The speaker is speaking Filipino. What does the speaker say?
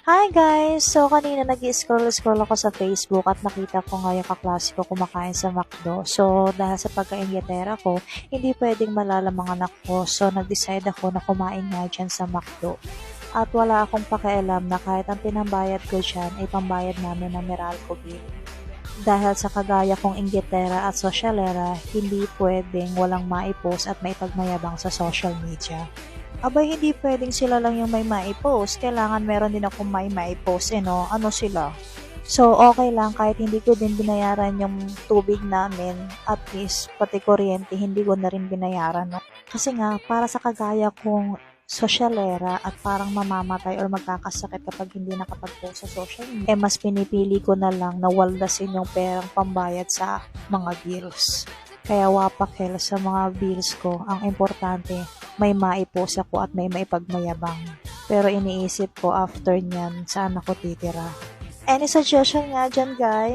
Hi guys! So kanina nag-scroll-scroll ako sa Facebook at nakita ko nga yung kaklase ko kumakain sa McDo. So dahil sa pagka-Inglaterra ko, hindi pwedeng malala mga anak ko. So nag-decide ako na kumain nga dyan sa McDo. At wala akong pakialam na kahit ang pinambayad ko dyan ay pambayad namin ng Meralco bill. Dahil sa kagaya kong Inglaterra at sosyalera, hindi pwedeng walang maipost at maipagmayabang sa social media. Abay, hindi pwedeng sila lang yung may maipost. Kailangan meron din akong may maipost, no? Ano sila? So, okay lang kahit hindi ko din binayaran yung tubig namin. At least, pati kuryente, hindi ko na rin binayaran, no? Kasi nga, para sa kagaya kong sosyalera at parang mamamatay or magkakasakit kapag hindi nakapag-post sa social media, mas pinipili ko na lang na waldasin yung perang pambayad sa mga bills. Kaya wapakel sa mga bills ko, ang importante, may maipost ako at may maipagmayabang. Pero iniisip ko after nyan, saan ako titira. Any suggestion nga dyan, guys?